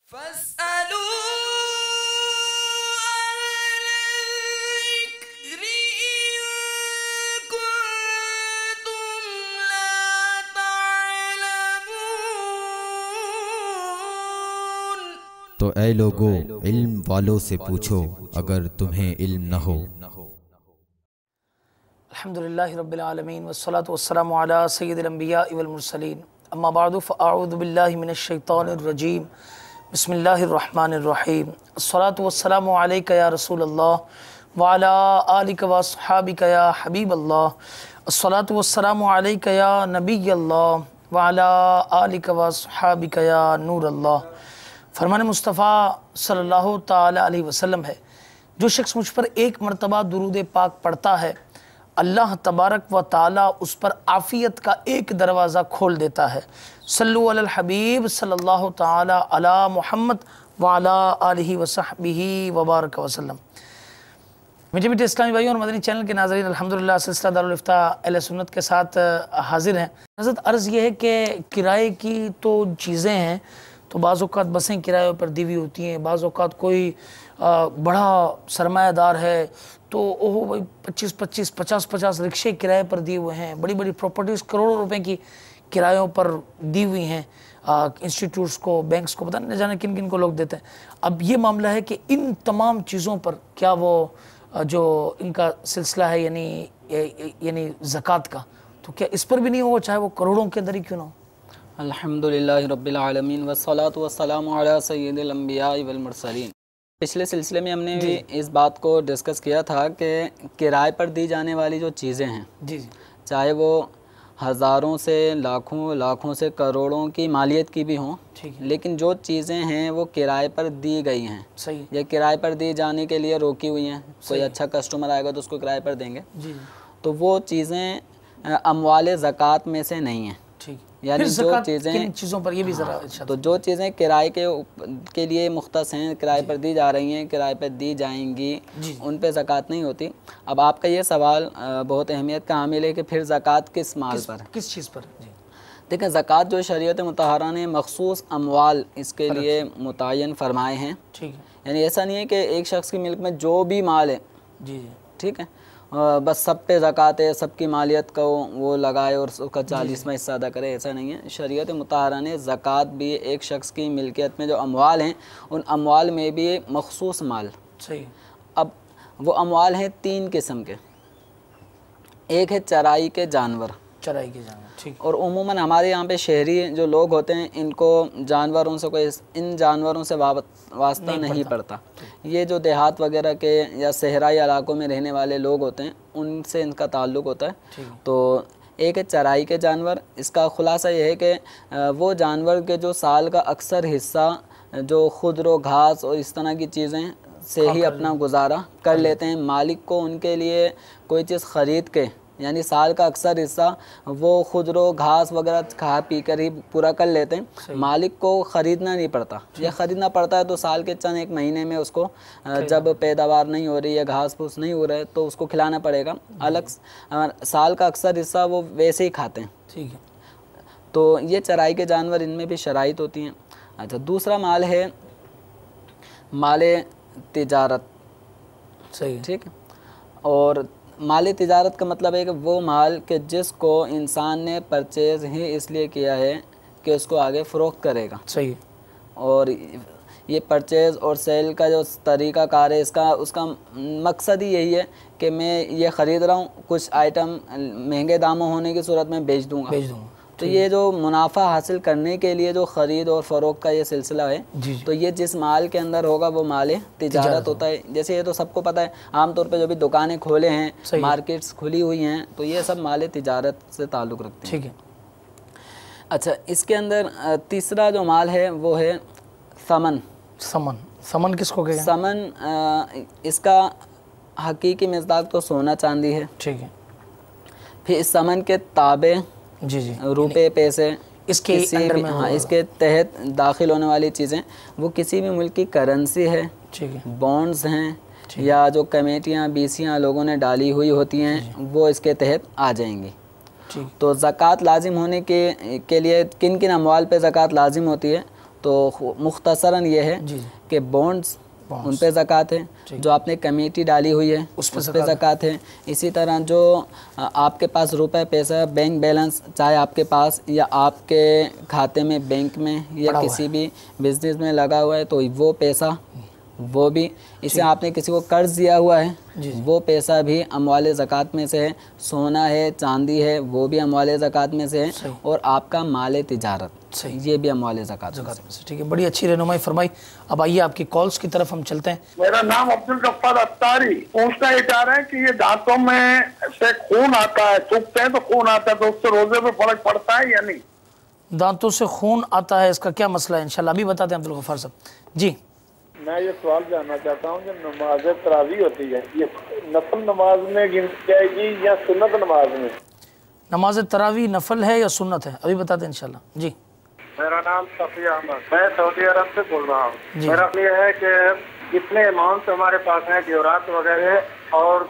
तो ऐ लोगो, इल्म वालों से पूछो अगर तुम्हें इल्म न हो। अल्हम्दुलिल्लाहि रब्बिल आलमीन वस्सलातु वस्सलामु अला सय्यिदिल अंबिया वल मुरसलीन अम्मा बादु फ़अऊज़ु बिल्लाहि मिनश शैतानिर रजीम बिस्मिल्लाहिर रहमानिर रहीम अस्सलातु वस्सलामु अलैका या रसूलल्लाह व अला आलिका व अस्हाबिका या हबीबल्लाह अस्सलातु वस्सलामु अलैका या नबियल्लाह व अला आलिका व अस्हाबिका या नूरल्लाह। फरमान मुस्तफ़ा सल्लल्लाहु ताला अलैहि वसल्लम है, जो शख्स मुझ पर एक मरतबा दुरूद पाक पढ़ता है, अल्लाह तबारक व ताला उस पर आफ़ियत का एक दरवाज़ा खोल देता है। सल्लु अलल हबीब सल्लल्लाहु ताला अला मुहम्मद व अला आलिहि व सहबिही व बारक वसल्लम। मीठे मीठे इस्लामी भाइयों और मदनी चैनल के नाज़रीन, अल्हम्दुलिल्लाह सिलसिला दारुल इफ्ता अहले सुन्नत के साथ हाजिर हैं। हज़रत अर्ज़ ये है कि किराए की तो चीज़ें हैं, तो बाज़ औक़ात बसें किराए पर दी हुई होती हैं, बाज़ औक़ात कोई बड़ा सरमायादार है तो ओहो भाई 25-25, 50-50 रिक्शे किराए पर दिए हुए हैं, बड़ी बड़ी प्रॉपर्टीज़ करोड़ों रुपए की किरायों पर दी हुई हैं, इंस्टीट्यूट्स को, बैंक्स को, पता नहीं जाने किन किन को लोग देते हैं। अब ये मामला है कि इन तमाम चीज़ों पर क्या वो जो इनका सिलसिला है यानी ज़कात का, तो क्या इस पर भी नहीं हो, चाहे वो करोड़ों के अंदर ही क्यों ना हो। अल्हम्दुलिल्लाहि रब्बिल आलमीन वस्सलातु वस्सलामु अला सय्यिदिल अंबिया वल मुरसलीन। पिछले सिलसिले में हमने भी इस बात को डिस्कस किया था कि किराए पर दी जाने वाली जो चीज़ें हैं, जी चाहे वो हज़ारों से लाखों, लाखों से करोड़ों की मालियत की भी हों, लेकिन जो चीज़ें हैं वो किराए पर दी गई हैं, सही, या किराए पर दी जाने के लिए रोकी हुई हैं। कोई अच्छा कस्टमर आएगा तो उसको किराए पर देंगे, जी, तो वो चीज़ें अमवाल ज़कात में से नहीं हैं। यानी जो चीज़ों पर ये भी ज़रा अच्छा, तो जो चीज़ें किराए के लिए मुख्तस हैं, किराए पर दी जा रही हैं, किराए पर दी जाएंगी, उन पे ज़कात नहीं होती। अब आपका ये सवाल बहुत अहमियत का हामिल है कि फिर ज़कात किस माल पर, किस चीज़ पर। देखिए, ज़कात जो शरीयत मुतहरा ने मखसूस अमवाल इसके लिए मुतय्यन फरमाए हैं, ठीक है। यानी ऐसा नहीं है कि एक शख्स की मिल्क में जो भी माल है, जी, ठीक है, बस सब पे ज़कात है, सबकी मालियत को वो लगाए और उसका 40वां हिस्सा अदा करे, ऐसा नहीं है। शरीयत मुतहरा ने ज़कात भी एक शख्स की मिल्कियत में जो अमवाल हैं, उन अमवाल में भी मखसूस माल, सही। अब वो अमवाल हैं 3 किस्म के। एक है चराई के जानवर, चराई के जानवर, ठीक। और उमूमन हमारे यहाँ पे शहरी जो लोग होते हैं, इनको जानवरों से कोई, इन जानवरों से वास्ता नहीं पड़ता। ये जो देहात वगैरह के या सहराई इलाकों में रहने वाले लोग होते हैं, उनसे इनका ताल्लुक़ होता है। तो एक है चराई के जानवर। इसका खुलासा ये है कि वो जानवर के जो साल का अक्सर हिस्सा जो खुदरो घास और इस तरह की चीज़ें से ही अपना गुजारा कर लेते हैं, मालिक को उनके लिए कोई चीज़ ख़रीद के, यानी साल का अक्सर हिस्सा वो खुदरो घास वगैरह खा पी कर ही पूरा कर लेते हैं, मालिक को ख़रीदना नहीं पड़ता। या ख़रीदना पड़ता है तो साल के चंद एक महीने में उसको जब पैदावार नहीं हो रही है, घास फूस नहीं हो रहा है, तो उसको खिलाना पड़ेगा। अलग साल का अक्सर हिस्सा वो वैसे ही खाते हैं, ठीक है। तो ये चराई के जानवर, इनमें भी शराइत होती हैं। अच्छा, दूसरा माल है माले तिजारत, सही, ठीक है। और माली तिजारत का मतलब है कि वो माल के जिसको इंसान ने परचेज़ ही इसलिए किया है कि उसको आगे फ़रोख्त करेगा, सही। और ये परचेज़ और सेल का जो तरीक़ा कार है, उसका मकसद ही यही है कि मैं ये ख़रीद रहा हूँ, कुछ आइटम महंगे दामों होने की सूरत में बेच दूँगा। तो ये जो मुनाफा हासिल करने के लिए जो ख़रीद और फ़रोख्त का ये सिलसिला है, तो ये जिस माल के अंदर होगा वो माल तिजारत होता है। जैसे ये तो सबको पता है, आमतौर पे जो भी दुकानें खोले हैं, मार्केट्स खुली हुई हैं, तो ये सब माल तिजारत से ताल्लुक़ रखते हैं, ठीक है। अच्छा, इसके अंदर तीसरा जो माल है वो है समन। समन किसको कहते हैं? समन इसका हकीकी मिज़दाक तो सोना चांदी है, ठीक है। फिर इस समन के ताबे, जी, रुपए, पैसे, इसके अंदर में, हाँ, इसके तहत दाखिल होने वाली चीज़ें वो किसी भी मुल्क की करेंसी है, ठीक है, बॉन्ड्स हैं, या जो कमेटियाँ बीसियाँ लोगों ने डाली हुई होती हैं, वो इसके तहत आ जाएंगी। तो ज़कात लाजिम होने के लिए किन किन अमवाल पे ज़कात लाजिम होती है, तो मुख्तसरन ये है जी कि बॉन्ड्स उन पे ज़कात है, जो आपने कमेटी डाली हुई है उस पे ज़कात है। इसी तरह जो आपके पास रुपए पैसा बैंक बैलेंस, चाहे आपके पास या आपके खाते में बैंक में या किसी भी बिजनेस में लगा हुआ है, तो वो पैसा वो भी, इसे आपने किसी को कर्ज दिया हुआ है वो पैसा भी अमवाले ज़कात में से है। सोना है, चांदी है, वो भी अमवाले ज़कात में से है। और आपका माल तिजारत, ये भी अमवाले ज़कात में से। ठीक है, बड़ी अच्छी रहनुमाई फरमाई। अब आइए आपकी कॉल्स की तरफ हम चलते हैं। मेरा नाम अब्दुल गफ्फार अत्तारी। पूछना ये चाह रहे हैं कि ये दांतों में से खून आता है, थूकते हैं तो खून आता है, तो उससे रोजे पे फर्क पड़ता है या नहीं? दांतों से खून आता है, इसका क्या मसला है, इंशाल्लाह अभी बताते हैं अब्दुल गफ्फार साहब जी। मैं ये सवाल जानना चाहता हूँ, जो नमाज तरावी होती है ये नफल नमाज में गिनती जाएगी या सुन्नत नमाज में? नमाज तरावी नफल है या सुन्नत है, अभी बताते हैं इंशाल्लाह जी। मेरा नाम सफी अहमद, मैं सऊदी अरब से बोल रहा हूँ। मेरा ये है कि कितने अमाउंट हमारे पास है जेवरात वगैरह, और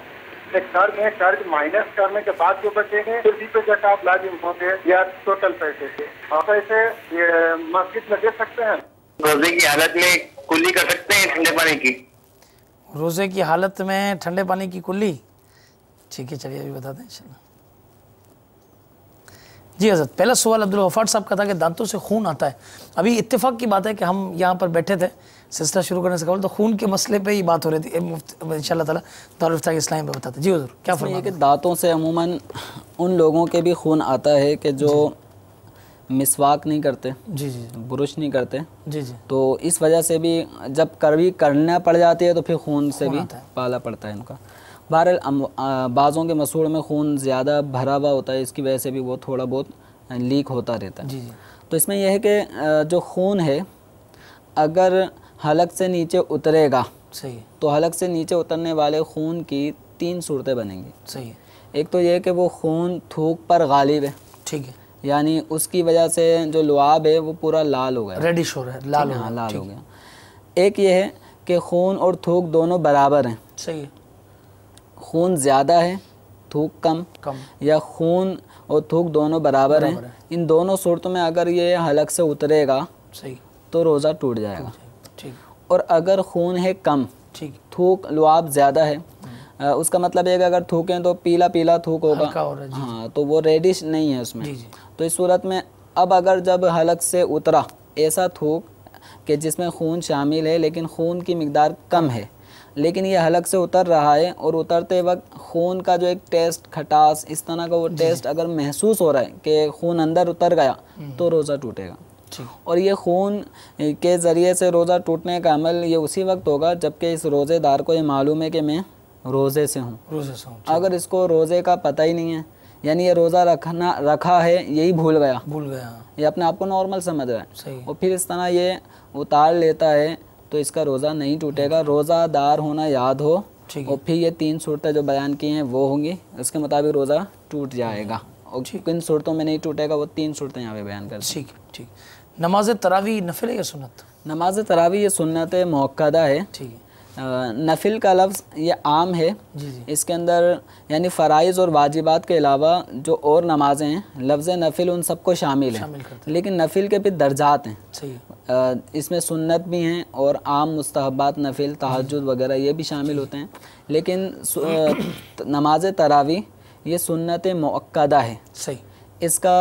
कर्ज है, कर्ज माइनस करने के बाद जो बचेंगे उसी पे ज़कात लाजिम होंगे या टोटल पैसे से? और पैसे ये मस्जिद में दे सकते हैं? रोजे की हालत में कुल्ली कर सकते हैं ठंडे पानी की? रोज़े की हालत में ठंडे पानी की कुल्ली, ठीक है चलिए अभी बताते हैं इंशाल्लाह जी। हज़रत पहला सवाल अब्दुल गफ्फार साहब का था कि दांतों से खून आता है। अभी इत्तेफाक की बात है कि हम यहाँ पर बैठे थे सिलसिला शुरू करने से कबल, तो खून के मसले पे ही बात हो रही थी। इंशाल्लाह ताला दारुल इफ्ता इस्लाम पे बताते जी। हुजूर क्या फरमाया? कि दांतों से अमूमन उन लोगों के भी खून आता है कि जो मिसवाक नहीं करते, जी जी, ब्रुश नहीं करते जी जी, तो इस वजह से भी जब कभी करना पड़ जाती है तो फिर खून से भी पाला पड़ता है इनका। बहरहाल बाज़ों के मसूड़ में खून ज़्यादा भरा हुआ होता है, इसकी वजह से भी वो थोड़ा बहुत लीक होता रहता है। जी जी। तो इसमें यह है कि जो खून है अगर हलक से नीचे उतरेगा, सही है, तो हलक से नीचे उतरने वाले खून की 3 सूरतें बनेंगी। सही है, एक तो ये कि वो खून थूक पर गालिब है, ठीक है, यानी उसकी वजह से जो लुआब है वो पूरा लाल हो गया, रेडिश हो रहा है, लाल हो गया। एक ये है कि खून और थूक दोनों बराबर हैं, सही है, खून ज़्यादा है थूक कम, या खून और थूक दोनों बराबर हैं। इन दोनों सूरतों में अगर ये हलक से उतरेगा सही तो रोज़ा टूट जाएगा। ठीक। और अगर खून है कम, ठीक, थूक लुआब ज़्यादा है, उसका मतलब है कि अगर थूकें तो पीला पीला थूक होगा, हाँ, तो वो रेडिश नहीं है उसमें। तो इस सूरत में अब अगर जब हलक से उतरा ऐसा थूक कि जिसमें खून शामिल है लेकिन खून की मिकदार कम है, लेकिन ये हलक से उतर रहा है और उतरते वक्त खून का जो एक टेस्ट, खटास, इस तरह का वो टेस्ट अगर महसूस हो रहा है कि खून अंदर उतर गया, तो रोज़ा टूटेगा। और ये खून के ज़रिए से रोज़ा टूटने का अमल ये उसी वक्त होगा जबकि इस रोज़ेदार को ये मालूम है कि मैं रोज़े से हूँ। अगर इसको रोज़े का पता ही नहीं है, यानी ये रोज़ा रखा है यही भूल गया, ये अपने आप को नॉर्मल समझ रहा है, और फिर इस तरह ये उतार लेता है, तो इसका रोज़ा नहीं टूटेगा। रोज़ादार होना याद हो, और फिर ये 3 सूरतें जो बयान की हैं वो होंगी, उसके मुताबिक रोज़ा टूट जाएगा। और किन सूरतों में नहीं टूटेगा वो 3 सूरतें यहाँ पे बयान कर। ठीक ठीक। नमाज तरावी नफिल है या सुन्नत? नमाज तरावी ये सुन्नत मुअक्कदा है। ठीक है। नफिल का लफ्ज़ ये आम है, इसके अंदर यानी फ़राइज़ और वाजिबात के अलावा जो और नमाज़ें हैं, लफ्ज़ नफिल उन सबको शामिल है, लेकिन नफिल के भी दर्जात हैं। सही। इसमें सुन्नत भी हैं और आम मुस्तहब्बात नफिल, तहज्जुद वगैरह ये भी शामिल होते हैं, लेकिन नमाज तरावी ये सुन्नत मुअक्कदा है। सही। इसका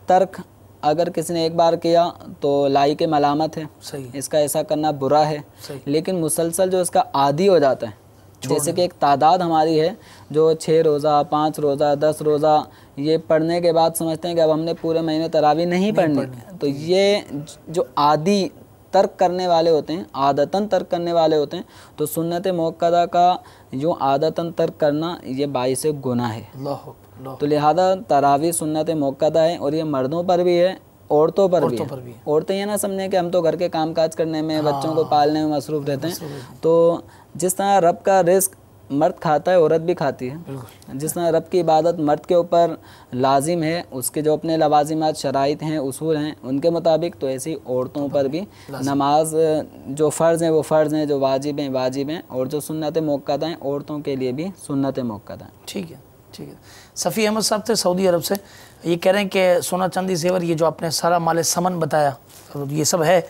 तर्क अगर किसी ने एक बार किया तो लाई के मलामत है, सही, इसका ऐसा करना बुरा है, लेकिन मुसलसल जो इसका आदी हो जाता है, जैसे कि एक तादाद हमारी है जो 6 रोज़ा, 5 रोज़ा, 10 रोज़ा ये पढ़ने के बाद समझते हैं कि अब हमने पूरे महीने तरावी नहीं पढ़नी, तो ये जो आदी तर्क करने वाले होते हैं, आदतन तर्क करने वाले होते हैं, तो सुन्नत मुअक्कदा का यूँ आदतन तर्क करना ये बाइस गुनाह है। तो लिहाजा तरावी सुन्नत मुअक्कदा है, और ये मर्दों पर भी है, औरतों पर भी है। औरतें ये ना समझें कि हम तो घर के कामकाज करने में, बच्चों को पालने में मसरूफ़ रहते हैं। तो जिस तरह रब का रिस्क मर्द खाता है औरत भी खाती है, जिस तरह रब की इबादत मर्द के ऊपर लाजिम है, उसके जो अपने लवाजिमात शराइत हैं, उसूल हैं, उनके मुताबिक, तो ऐसी औरतों पर भी नमाज जो फ़र्ज़ हैं वो फ़र्ज़ हैं, जो वाजिब हैं वाजिब हैं, और जो सुन्नत मुअक्कदा हैं औरतों के लिए भी सुन्नत मुअक्कदा हैं। ठीक है, ठीक है। सफ़ी अहमद साहब थे सऊदी अरब से, ये कह रहे हैं कि सोना चांदी जेवर ये जो आपने सारा माल समन बताया और ये सब है,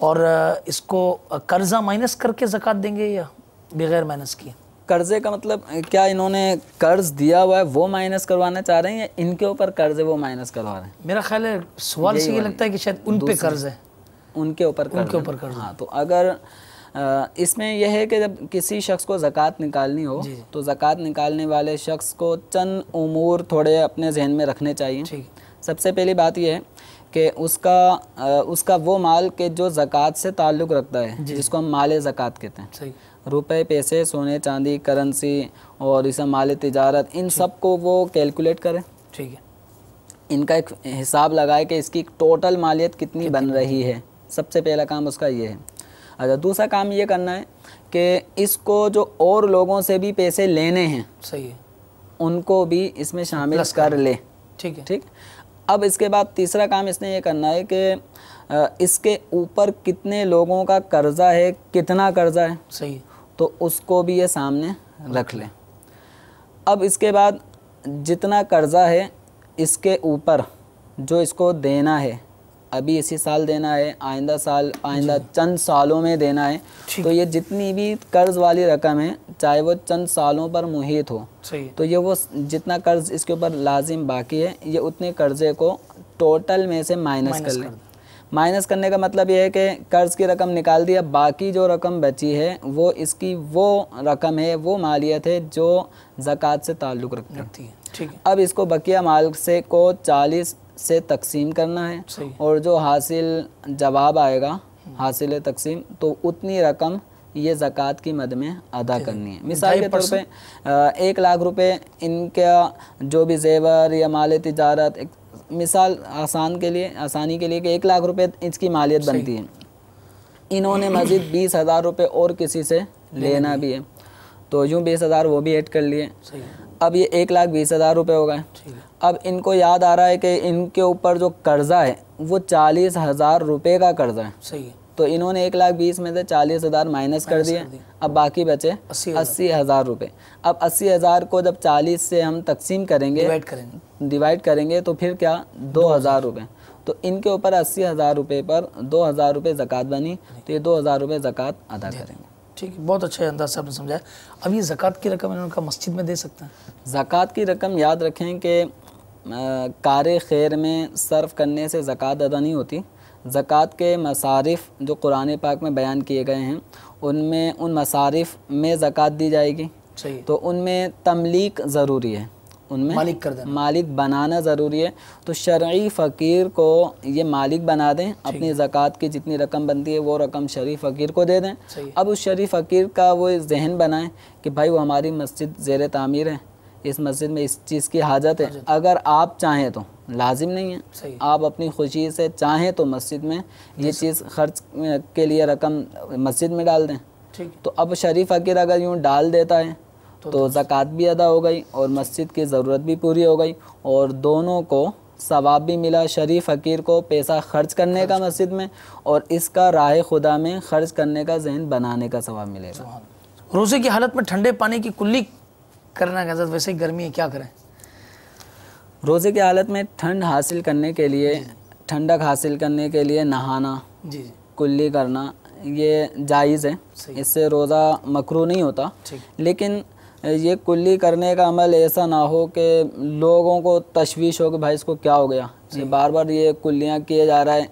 और इसको कर्जा माइनस करके ज़कात देंगे या बगैर माइनस किए? कर्जे का मतलब क्या इन्होंने कर्ज दिया हुआ है वो माइनस करवाना चाह रहे हैं या इनके ऊपर कर्ज है वो माइनस करवा रहे हैं? मेरा ख्याल है सवाल से ये लगता है कि शायद उन पे कर्ज है, उनके ऊपर कर्ज। हाँ, तो अगर इसमें यह है कि जब किसी शख्स को ज़कात निकालनी हो तो ज़कात निकालने वाले शख्स को चंद उमूर थोड़े अपने जहन में रखने चाहिए। सबसे पहली बात यह है कि उसका वो माल के जो ज़कात से ताल्लुक़ रखता है, जिसको हम माल ज़कात कहते हैं, रुपए, पैसे, सोने चांदी, करेंसी और इस माल तिजारत, इन सब को वो कैलकुलेट करें। ठीक है, इनका एक हिसाब लगाए कि इसकी टोटल मालियत कितनी बन रही है। सबसे पहला काम उसका ये है। अच्छा, दूसरा काम ये करना है कि इसको जो और लोगों से भी पैसे लेने हैं, सही है, उनको भी इसमें शामिल कर ले। ठीक है, ठीक। अब इसके बाद तीसरा काम इसने ये करना है कि इसके ऊपर कितने लोगों का कर्जा है, कितना कर्जा है, सही, तो उसको भी ये सामने रख ले। अब इसके बाद जितना कर्जा है इसके ऊपर जो इसको देना है, अभी इसी साल देना है, आइंदा साल, आइंदा चंद सालों में देना है, तो ये जितनी भी कर्ज वाली रकम है, चाहे वो चंद सालों पर मुहित हो, तो ये वो जितना कर्ज इसके ऊपर लाजिम बाकी है, ये उतने कर्जे को टोटल में से माइनस कर ले। माइनस करने का मतलब ये है कि कर्ज की रकम निकाल दिया, बाकी जो रकम बची है वो इसकी वो रकम है, वो मालियत है जो ज़कात से ताल्लुक़ रखती है। ठीक है। अब इसको बकिया माल से को 40 से तकसीम करना है, और जो हासिल जवाब आएगा हासिल तकसीम, तो उतनी रकम ये ज़कात की मद में अदा करनी है। मिसाल के तौर पे 1 लाख रुपए इनका जो भी जेवर या माल तिजारत, एक मिसाल आसानी के लिए कि 1 लाख रुपए इसकी मालियत बनती है, इन्होंने मज़ीद 20,000 रुपये और किसी से लेना भी है, तो यूँ 20,000 वो भी ऐड कर लिए। अब ये 1,20,000 रुपये हो गए। अब इनको याद आ रहा है कि इनके ऊपर जो कर्जा है वो 40,000 रुपये का कर्जा है। सही है। तो इन्होंने 1,20,000 में से 40,000 माइनस कर दिए, अब बाकी बचे 80,000 रुपये। अब 80,000 को जब 40 से हम तकसीम करेंगे, डिवाइड करेंगे तो फिर क्या 2,000 रुपये। तो इनके ऊपर 80,000 रुपये पर 2,000 रुपये ज़कात बनी, तो ये 2,000 रुपये ज़कात अदा करेंगे। ठीक है, बहुत अच्छा अंदाज़ से आपने समझाया। अब ये ज़कात की रकम इनका मस्जिद में दे सकते हैं? ज़कात की रकम याद रखें कि कार खैर में सर्फ करने से ज़कात अदा नहीं होती। ज़कात के मसारिफ़ जो कुरान पाक में बयान किए गए हैं, उनमें उन मसारिफ़ में ज़कात दी जाएगी। सही। तो उनमें तमलीक ज़रूरी है, उनमें मालिक कर देना, मालिक बनाना ज़रूरी है। तो शरई फ़कीर को ये मालिक बना दें, अपनी ज़कात की जितनी रकम बनती है वो रकम शरई फ़कीर को दे दें। अब उस शरई फ़कीर का वो जहन बनाएं कि भाई वो हमारी मस्जिद ज़ेर तामीर है, इस मस्जिद में इस चीज़ की हाजत है, अगर आप चाहें तो, लाजिम नहीं है, आप अपनी खुशी से चाहें तो मस्जिद में ये चीज़ खर्च के लिए रकम मस्जिद में डाल दें। तो अब शरई फ़कीर अगर यूँ डाल देता है तो ज़कात भी अदा हो गई और मस्जिद की ज़रूरत भी पूरी हो गई, और दोनों को सवाब भी मिला। शरई फ़कीर को पैसा खर्च करने का मस्जिद में, और इसका राह खुदा में खर्च करने का जहन बनाने का सवाब मिलेगा। रोज़े की हालत में ठंडे पानी की कुल्ली करना कैसा? वैसे ही गर्मी है, क्या करें? रोज़े की हालत में ठंड हासिल करने के लिए, ठंडक हासिल करने के लिए नहाना, कुल्ली करना ये जायज़ है, इससे रोज़ा मकरूह नहीं होता। लेकिन ये कुल्ली करने का अमल ऐसा ना हो कि लोगों को तशवीश हो कि भाई इसको क्या हो गया, ये बार बार ये कुल्लियाँ किए जा रहा है,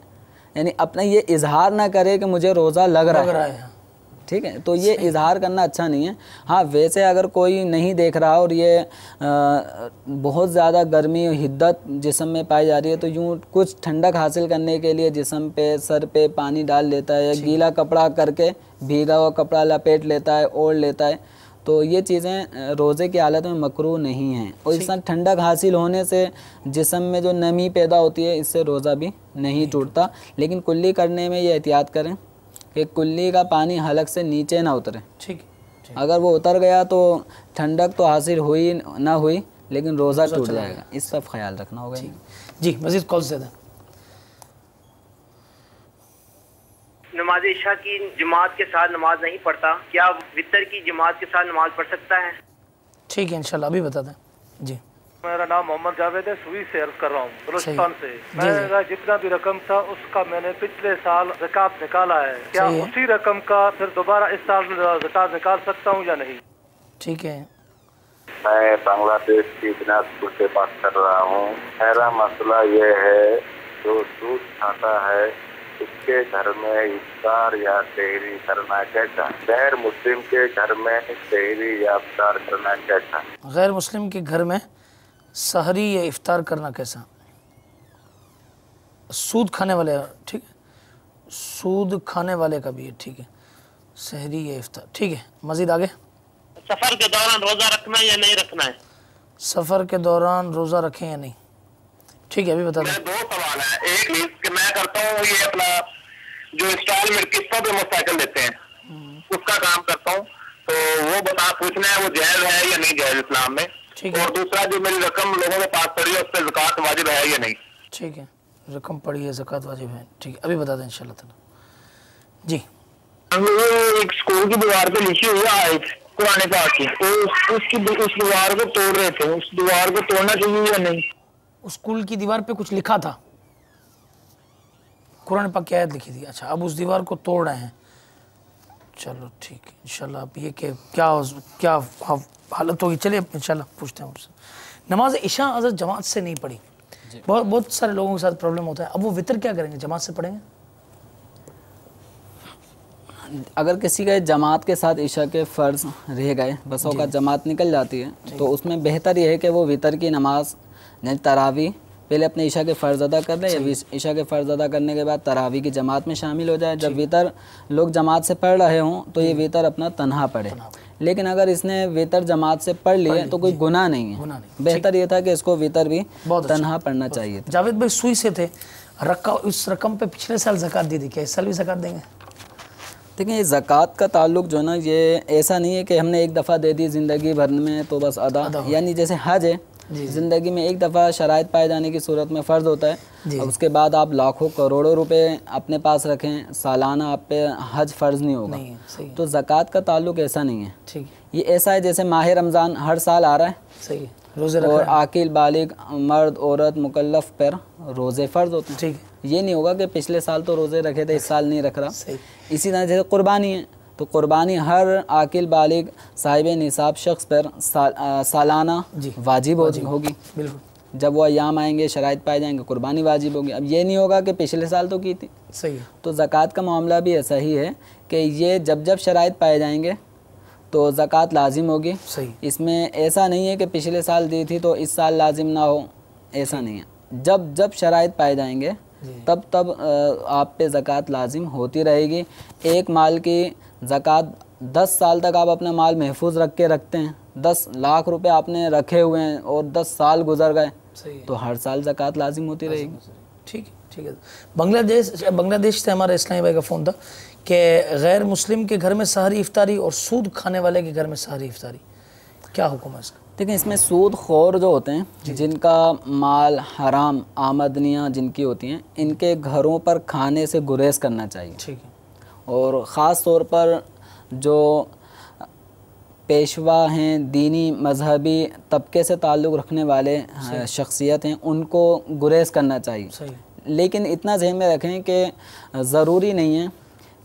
यानी अपना ये इजहार ना करे कि मुझे रोज़ा लग रहा है। ठीक है, तो ये इजहार करना अच्छा नहीं है। हाँ, वैसे अगर कोई नहीं देख रहा और ये बहुत ज़्यादा गर्मी और हिद्दत जिस्म में पाई जा रही है, तो यूँ कुछ ठंडक हासिल करने के लिए जिस्म पे, सर पे पानी डाल लेता है, या गीला कपड़ा करके भीगा हुआ कपड़ा लपेट लेता है, ओढ़ लेता है, तो ये चीज़ें रोज़े की हालत में मकरूह नहीं हैं। और इस तरह ठंडक हासिल होने से जिस्म में जो नमी पैदा होती है, इससे रोज़ा भी नहीं टूटता। लेकिन कुल्ली करने में ये एहतियात करें कि कुल्ली का पानी हलक से नीचे ना उतरे। ठीक। अगर वो उतर गया तो ठंडक तो हासिल हुई ना हुई, लेकिन रोज़ा टूट जाएगा, इस सब ख्याल रखना होगा। जी, मज़ीद कॉल से दें। नमाज इशा की जमात के साथ नमाज नहीं पढ़ता, क्या वितर की जमात के साथ नमाज पढ़ सकता है? ठीक है, इंशाल्लाह अभी बता दें। जी, मेरा नाम मोहम्मद जावेद है, सुई से अर्ज कर रहा हूँ, बलूचिस्तान से। मेरा जितना भी रकम था उसका मैंने पिछले साल ज़कात निकाला है, क्या उसी रकम का फिर दोबारा इस साल ज़कात निकाल सकता हूँ या नहीं? ठीक है। मैं बांग्लादेश की दिनाजपुर से बात कर रहा हूँ। मेरा मसला ये है, जो सूद खाता है उसके घर में इफ्तार या सहरी करना कैसा? गैर मुस्लिम के घर में सहरी या इफ्तार करना कैसा? गैर मुस्लिम के घर में सहरी या इफ्तार करना कैसा? सूद खाने वाले, ठीक है, सूद खाने वाले का भी है, ठीक है, सहरी या इफ्तार, ठीक है। मजीद आगे। सफर के दौरान रोजा रखना है या नहीं रखना है? सफ़र के दौरान रोज़ा रखें या नहीं, ठीक है, अभी बता दें। दो सवाल है, एक कि मैं करता हूँ ये अपना जो इंस्टॉलमेंट किस्तों पे मोटरसाइकिल लेते हैं उसका काम करता हूँ, तो वो पूछना है वो जायज है या नहीं जायज इस्लाम में। और दूसरा जो मेरी रकम लोगों के पास पड़ी है उस पर ज़कात वाजिब है या नहीं? ठीक है, रकम पड़ी है, ज़कात वाजिब है, ठीक है, अभी बता दें इंशाल्लाह ताला। जी, एक स्कूल की दीवार पे लिखी हुई है कुरान पाक की, तो उस दीवार को तोड़ रहे थे, उस दीवार को तोड़ना चाहिए या नहीं? उस स्कूल की दीवार पे कुछ लिखा था, कुरान पाक की आयत लिखी थी, अच्छा, अब उस दीवार को तोड़ रहे हैं, चलो ठीक है इंशाल्लाह। अब ये क्या हालत होगी, चलिए इंशाल्लाह पूछते हैं आपसे। नमाज इशा अज़र जमात से नहीं पढ़ी, बहुत सारे लोगों के साथ प्रॉब्लम होता है, अब वो वितर क्या करेंगे, जमात से पढ़ेंगे? अगर किसी के जमात के साथ इशा के फ़र्ज़ रह गए, बसों का जमात निकल जाती है, तो उसमें बेहतर यह है कि वो वितर की नमाज यानी तरावी पहले अपने इशा के फ़र्ज़ अदा कर ले, या इशा के फ़र्ज़ अदा करने के बाद तरावी की जमात में शामिल हो जाए। जब वितर लोग जमात से पढ़ रहे हों तो ये वितर अपना तन्हा पढ़े, लेकिन अगर इसने वितर जमात से पढ़ लिए तो कोई गुनाह नहीं है। बेहतर ये था कि इसको वितर भी तन्हा पढ़ना चाहिए। जावेद भाई सुई से थे, उस रकम पे पिछले साल ज़कात दी थी, क्या इस साल भी ज़कात देंगे? देखिए, ये ज़कात का ताल्लुक जो ना, ये ऐसा नहीं है कि हमने एक दफ़ा दे दी ज़िंदगी भर में तो बस अदा, यानी जैसे हज है, ज़िंदगी में एक दफ़ा शराइत पाए जाने की सूरत में फ़र्ज़ होता है, उसके बाद आप लाखों करोड़ों रुपए अपने पास रखें, सालाना आप पे हज फ़र्ज़ नहीं होगा। तो ज़कात का ताल्लुक ऐसा नहीं है, ठीक, ये ऐसा है जैसे माह रमज़ान हर साल आ रहा है, सही है, रोज़े और आकिल बालिग मर्द औरत मुकल्लफ पर रोज़े फ़र्ज़ होते हैं, ठीक, ये नहीं होगा कि पिछले साल तो रोज़े रखे थे इस साल नहीं रख रहा। इसी तरह जैसे कुर्बानी है, तो कुर्बानी हर आकिल बालिग साहिब निसाब शख्स पर सालाना वाजिब होगी, बिल्कुल, जब वो अय्याम आएंगे शराइत पाए जाएंगे कुर्बानी वाजिब होगी। अब ये नहीं होगा कि पिछले साल तो की थी, सही है। तो ज़कात का मामला भी ऐसा ही है कि ये जब शराइत पाए जाएंगे तो ज़कात लाजिम होगी, सही। इसमें ऐसा नहीं है कि पिछले साल दी थी तो इस साल लाजिम ना हो, ऐसा नहीं है। जब शराइत पाए जाएंगे तब आप पे ज़कात लाजिम होती रहेगी। एक माल की ज़कात 10 साल तक आप अपना माल महफूज रखते हैं, 10 लाख रुपए आपने रखे हुए हैं और 10 साल गुजर गए, तो हर साल ज़कात लाजिम होती रहेगी। ठीक है। बांग्लादेश से हमारा इस्लामी भाई का फ़ोन था कि गैर मुस्लिम के घर में सहरी इफ्तारी और सूद खाने वाले के घर में सहरी इफ्तारी, क्या हुक्म है इसका? देखिए, इसमें सूद खोर जो होते हैं, जिनका माल हराम आमदनियाँ जिनकी होती हैं, इनके घरों पर खाने से गुरेज करना चाहिए, ठीक है। और ख़ास तौर पर जो पेशवा हैं, दीनी मजहबी तबके से ताल्लुक़ रखने वाले शख्सियत हैं, उनको गुरेज करना चाहिए। लेकिन इतना ज़हन में रखें कि ज़रूरी नहीं है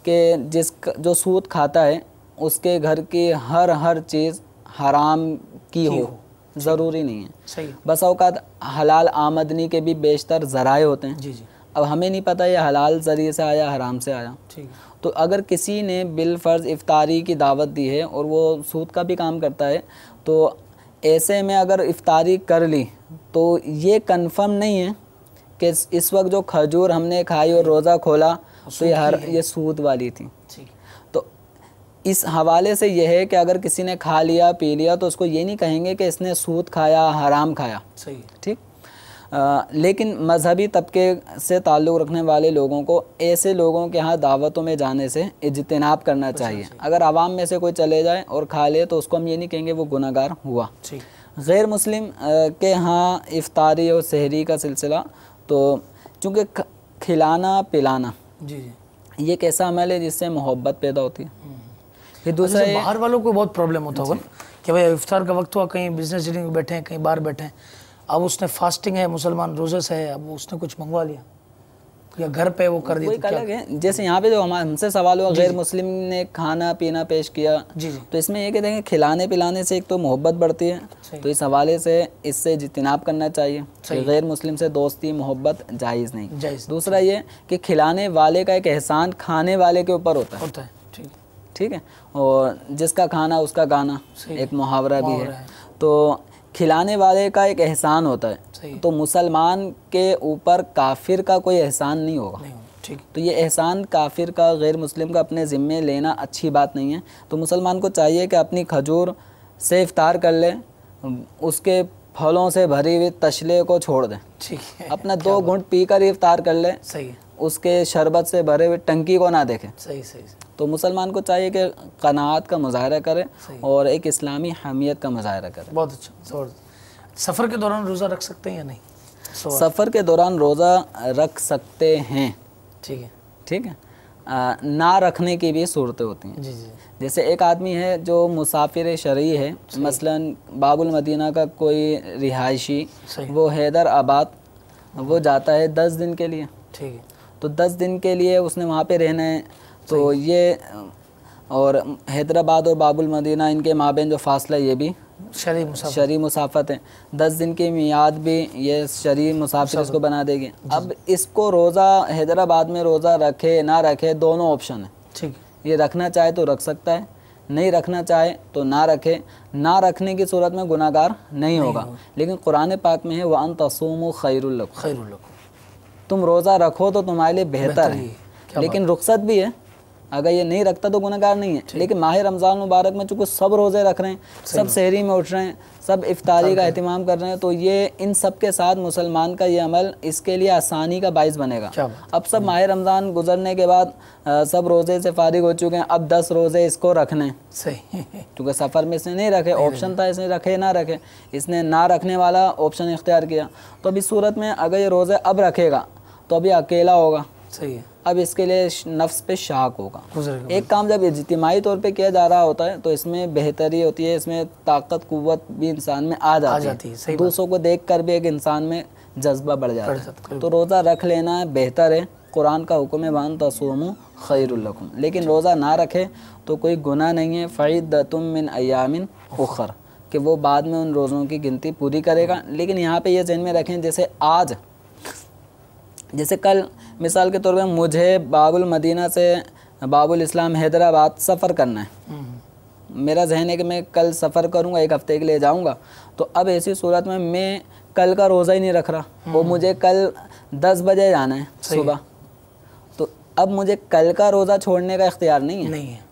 कि जो सूद खाता है उसके घर की हर चीज़ हराम की हो, ज़रूरी नहीं है, सही। बस औकात हलाल आमदनी के भी बेशतर ज़राए होते हैं, जी। अब हमें नहीं पता ये हलाल ज़रिए से आया हराम से आया, ठीक। तो अगर किसी ने बिलफ़र्ज़ इफ्तारी की दावत दी है और वो सूद का भी काम करता है, तो ऐसे में अगर इफ्तारी कर ली तो ये कन्फर्म नहीं है कि इस वक्त जो खजूर हमने खाई और रोज़ा खोला तो ये सूद वाली थी, तो इस हवाले से यह है कि अगर किसी ने खा लिया पी लिया तो उसको ये नहीं कहेंगे कि इसने सूद खाया हराम खाया, सही, ठीक। लेकिन मजहबी तबके से ताल्लुक़ रखने वाले लोगों को ऐसे लोगों के यहाँ दावतों में जाने से इज्तिनाब करना चाहिए। अगर आवाम में से कोई चले जाए और खा ले तो उसको हम ये नहीं कहेंगे वो गुनहगार हुआ। गैर मुस्लिम के यहाँ इफ्तारी और सहरी का सिलसिला, तो चूँकि खिलाना पिलाना ये एक ऐसा अमल है जिससे मोहब्बत पैदा होती है। फिर दूसरा, बाहर वालों को बहुत प्रॉब्लम होता होगा कि भाई इफ्तार का वक्त हुआ, कहीं बिजनेस डीलिंग में बैठे हैं, कहीं बाहर बैठे हैं, अब उसने फास्टिंग है, मुसलमान रोजे से है, अब उसने कुछ मंगवा लिया या घर पे वो कर दिया, अलग है। जैसे यहाँ पे जो हमसे सवाल हुआ गैर मुस्लिम ने खाना पीना पेश किया, जी तो इसमें ये कहते हैं खिलाने पिलाने से एक तो मोहब्बत बढ़ती है, तो इस हवाले से इससे इज्तिनाब करना चाहिए कि गैर मुस्लिम से दोस्ती मोहब्बत जायज़ नहीं। दूसरा ये कि खिलाने वाले का एक एहसान खाने वाले के ऊपर होता है। ठीक है, और जिसका खाना उसका गाना एक मुहावरा भी है, तो खिलाने वाले का एक एहसान होता है, तो मुसलमान के ऊपर काफिर का कोई एहसान नहीं होगा। ठीक, तो ये एहसान काफिर का गैर मुस्लिम का अपने ज़िम्मे लेना अच्छी बात नहीं है। तो मुसलमान को चाहिए कि अपनी खजूर से इफ्तार कर ले, उसके फलों से भरी हुई तशले को छोड़ दें, ठीक है, अपना 2 घूंट पीकर इफ्तार कर ले, सही है, उसके शरबत से भरे हुए टंकी को ना देखें। सही। तो मुसलमान को चाहिए कि क़नाअत का मुज़ाहरा करे और एक इस्लामी हमीयत का मुज़ाहरा करे। बहुत अच्छा, ज़बरदस्त। सफ़र के दौरान रोज़ा रख सकते हैं या नहीं? सफ़र के दौरान रोज़ा रख सकते हैं, ठीक है। ना रखने की भी सूरतें होती हैं। जी। जैसे एक आदमी है जो मुसाफिर शरई है, मसलन बाबुल मदीना का कोई रिहायशी, वो हैदराबाद वो जाता है 10 दिन के लिए, ठीक है, तो 10 दिन के लिए उसने वहाँ पे रहना है, तो ये और हैदराबाद और बाबुल मदीना इनके माबेन जो फासला ये भी शरी मुसाफत है, 10 दिन की मियाद भी ये शरी मुसाफिर इसको बना देगी। अब इसको रोज़ा हैदराबाद में रोज़ा रखे ना रखे दोनों ऑप्शन है, ठीक, ये रखना चाहे तो रख सकता है, नहीं रखना चाहे तो ना रखे। ना रखने की सूरत में गुनाहगार नहीं होगा, लेकिन कुरान पाक में है व अन तसूमु खैरुल लकुम, तुम रोज़ा रखो तो तुम्हारे लिए बेहतर है, लेकिन रुख्सत भी है। अगर ये नहीं रखता तो गुनहगार नहीं है, लेकिन माह रमज़ान मुबारक में चूँकि सब रोज़े रख रहे हैं, सब सहरी में उठ रहे हैं, सब इफ्तारी का एहतिमाम कर रहे हैं, तो ये इन सब के साथ मुसलमान का ये अमल इसके लिए आसानी का बाइस बनेगा। अब सब माह रमज़ान गुजरने के बाद सब रोज़े से फारिग हो चुके हैं, अब 10 रोज़े इसको रखने, सही, क्योंकि सफ़र में इसने नहीं रखे, ऑप्शन था इसने रखे ना रखे, इसने ना रखने वाला ऑप्शन इख्तियार किया। तो अब इस सूरत में अगर ये रोज़े अब रखेगा तो अभी अकेला होगा, सही है, अब इसके लिए नफ्स पे शाक होगा। एक काम जब इज्तिमाई तौर पे किया जा रहा होता है तो इसमें बेहतरी होती है, इसमें ताकत कुव्वत भी इंसान में आ जाती है, दूसरों को देख कर भी एक इंसान में जज्बा बढ़ जाता है। तो रोज़ा रख लेना बेहतर है, कुरान का हुक्म है वान तसूमु खैरुल लकुम, लेकिन रोज़ा ना रखे तो कोई गुनाह नहीं है। फ़इद्दतुम मिन अय्यामिन उखर, कि वो बाद में उन रोज़ों की गिनती पूरी करेगा। लेकिन यहाँ पे ये ज़हन में रखें, जैसे आज, जैसे कल मिसाल के तौर पे मुझे बाबुल मदीना से बाबुल इस्लाम हैदराबाद सफ़र करना है, मेरा जहन है कि मैं कल सफ़र करूँगा, 1 हफ़्ते के लिए जाऊँगा, तो अब ऐसी सूरत में मैं कल का रोज़ा ही नहीं रख रहा, वो मुझे कल 10 बजे जाना है सुबह, तो अब मुझे कल का रोज़ा छोड़ने का इख्तियार नहीं है।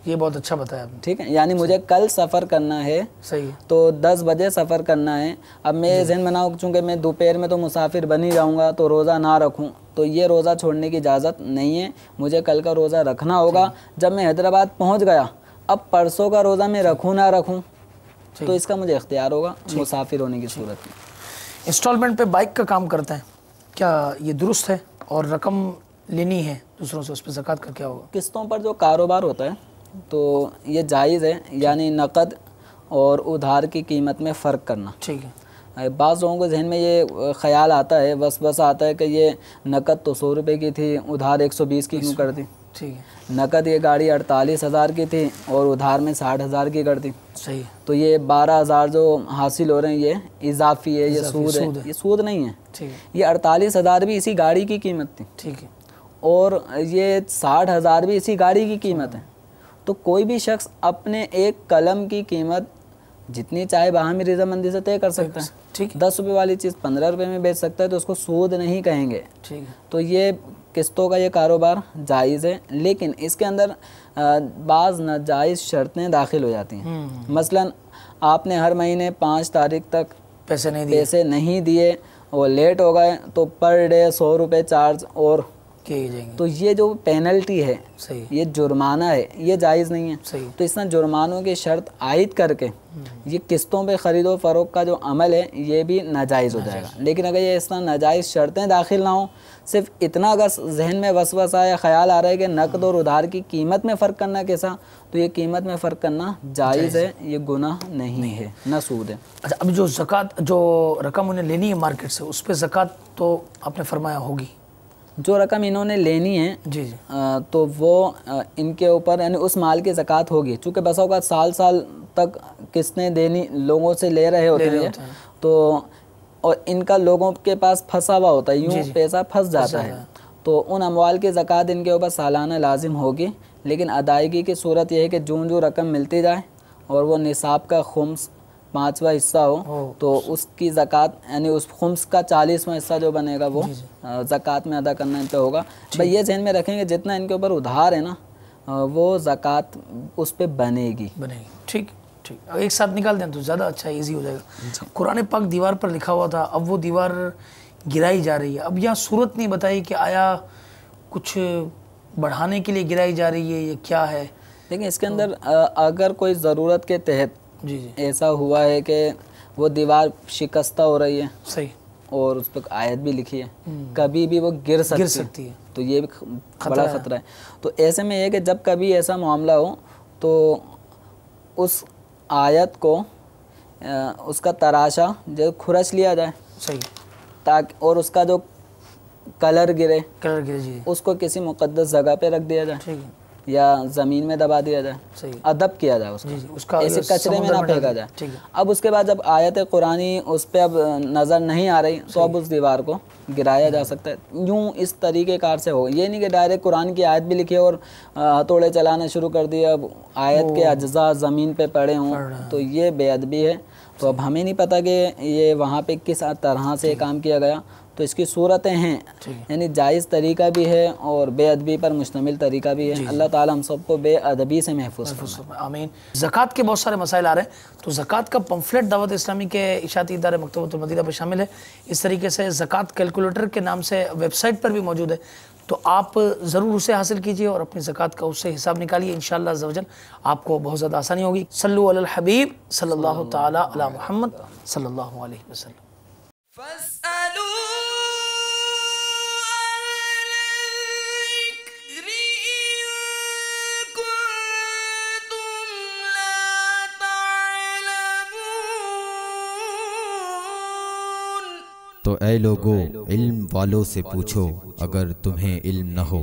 ये बहुत अच्छा बताया आपने, ठीक है, यानी मुझे कल सफ़र करना है, सही, तो 10 बजे सफ़र करना है। अब मैं जहन बनाऊँ चूँकि मैं दोपहर में तो मुसाफिर बन ही जाऊँगा, तो रोज़ा ना रखूँ, तो ये रोज़ा छोड़ने की इजाज़त नहीं है, मुझे कल का रोज़ा रखना होगा। जब मैं हैदराबाद पहुँच गया, अब परसों का रोज़ा मैं रखूँ ना रखूँ, तो इसका मुझे इख्तियार होगा मुसाफिर होने की सूरत में। इंस्टॉलमेंट पे बाइक का काम करते हैं, क्या ये दुरुस्त है? और रकम लेनी है दूसरों से, उस पर ज़कात का क्या होगा? किस्तों पर जो कारोबार होता है तो ये जायज़ है, यानी नकद और उधार की कीमत में फ़र्क करना। ठीक है, बाज़ लोगों के जहन में ये ख्याल आता है, बस आता है कि ये नकद तो 100 रुपये की थी, उधार 120 की क्यों कर दी? ठीक है, नकद ये गाड़ी 48,000 की थी और उधार में 60,000 की कर दी, सही, तो ये 12,000 जो हासिल हो रहे हैं ये इजाफी है, ये सूद है, ये सूद नहीं है। ठीक है, ये 48,000 भी इसी गाड़ी की कीमत थी, ठीक है, और ये 60,000 भी इसी गाड़ी की कीमत है। तो कोई भी शख्स अपने एक कलम की कीमत जितनी चाहे बाहमी रज़ामंदी से तय कर सकता है। ठीक है, 10 रुपये वाली चीज़ 15 रुपये में बेच सकता है, तो उसको सूद नहीं कहेंगे। ठीक है, तो ये किस्तों का ये कारोबार जायज़ है, लेकिन इसके अंदर बाज़ नाजायज़ शर्तें दाखिल हो जाती हैं। मसलन आपने हर महीने 5 तारीख तक पैसे नहीं दिए और लेट हो गए, तो पर डे 100 रुपये चार्ज और किए जाएंगे। तो ये जो पेनल्टी है, सही, ये जुर्माना है, ये जायज़ नहीं है। सही। तो इसमें जुर्मानों की शर्त आयद करके ये किस्तों पे ख़रीदो फ़रोख्त का जो अमल है ये भी नाजायज़ हो जाएगा। लेकिन अगर ये इस तरह नाजायज़ शर्तें दाखिल ना हो, सिर्फ इतना अगर जहन में वसवसा या ख्याल आ रहा है कि नकद और उधार की कीमत में फ़र्क करना कैसा, तो ये कीमत में फ़र्क करना जायज़ है, ये गुनाह नहीं है, ना सूद है। अच्छा, अब जो ज़कात जो रकम उन्हें लेनी है मार्केट से, उस पर ज़कात तो आपने फरमाया होगी। जो रकम इन्होंने लेनी है जी जी, तो वो इनके ऊपर यानी उस माल की ज़कात होगी। चूँकि बसा होगा साल साल तक किसने देनी लोगों से ले रहे होते हैं, तो और इनका लोगों के पास फंसा हुआ होता है, यूँ पैसा फंस जाता है, तो उन अमवाल की ज़कात इनके ऊपर सालाना लाजिम होगी। लेकिन अदायगी की सूरत यह है कि जो रकम मिलती जाए और वो निसाब का खुम्स 5वां हिस्सा हो तो उसकी ज़कात यानी उस खुम्स का 40वां हिस्सा जो बनेगा वो ज़कात में अदा करना इन पे होगा। भाई ये ज़हन में रखेंगे जितना इनके ऊपर उधार है ना वो ज़कात उस पे बनेगी। ठीक ठीक, एक साथ निकाल दें तो ज़्यादा अच्छा ईजी हो जाएगा। कुरान पाक दीवार पर लिखा हुआ था, अब वो दीवार गिराई जा रही है। अब यहाँ सूरत नहीं बताई कि आया कुछ बढ़ाने के लिए गिराई जा रही है, ये क्या है। लेकिन इसके अंदर अगर कोई ज़रूरत के तहत जी जी ऐसा हुआ है कि वो दीवार शिकस्ता हो रही है, सही, और उस पर आयत भी लिखी है कभी भी वो गिर सकती है, तो ये भी बड़ा ख़तरा है। तो ऐसे में ये कि जब कभी ऐसा मामला हो तो उस आयत को उसका तराशा जो खुरच लिया जाए, सही, ताकि और उसका जो कलर गिरे जी, उसको किसी मुक़द्दस जगह पे रख दिया जाए, ठीक है, या ज़मीन में दबा दिया जाए, सही, अदब किया जाए उसका ऐसे कचरे में ना फेंका जाए। अब उसके बाद जब आयत कुरानी उस पर अब नज़र नहीं आ रही तो अब उस दीवार को गिराया जा सकता है। यूँ इस तरीके कार से हो, ये नहीं कि डायरेक्ट कुरान की आयत भी लिखी है और हथौड़े चलाना शुरू कर दिया, अब आयत के अज्जा ज़मीन पे पड़े हों, तो ये बेअदबी है। तो अब हमें नहीं पता कि ये वहाँ पे किस तरह से काम किया गया, तो इसकी सूरतें हैं, यानी जायज़ तरीका भी है और बेअदबी पर मुश्तमिल तरीका भी है। अल्लाह ताला हम सबको बेअदबी से महफूज फरमाए, आमीन। ज़कात के बहुत सारे मसाइल आ रहे हैं, तो ज़कात का पंफलेट दावत इस्लामी के इशाती इदारे मकतबतुल मदीना पर शामिल है। इस तरीके से ज़कात कैलकुलेटर के नाम से वेबसाइट पर भी मौजूद है, तो आप ज़रूर उसे हासिल कीजिए और अपनी ज़कात का उससे हिसाब निकालिए। इंशाअल्लाह अज़्ज़ वजल आपको बहुत ज़्यादा आसानी होगी। सल्लु अलल हबीब सल्लल्लाहु तआला अला मुहम्मद सल्लल्लाहु अलैहि वसल्लम। तो ऐ लोगो इल्म वालों से पूछो अगर तुम्हें इल्म न हो।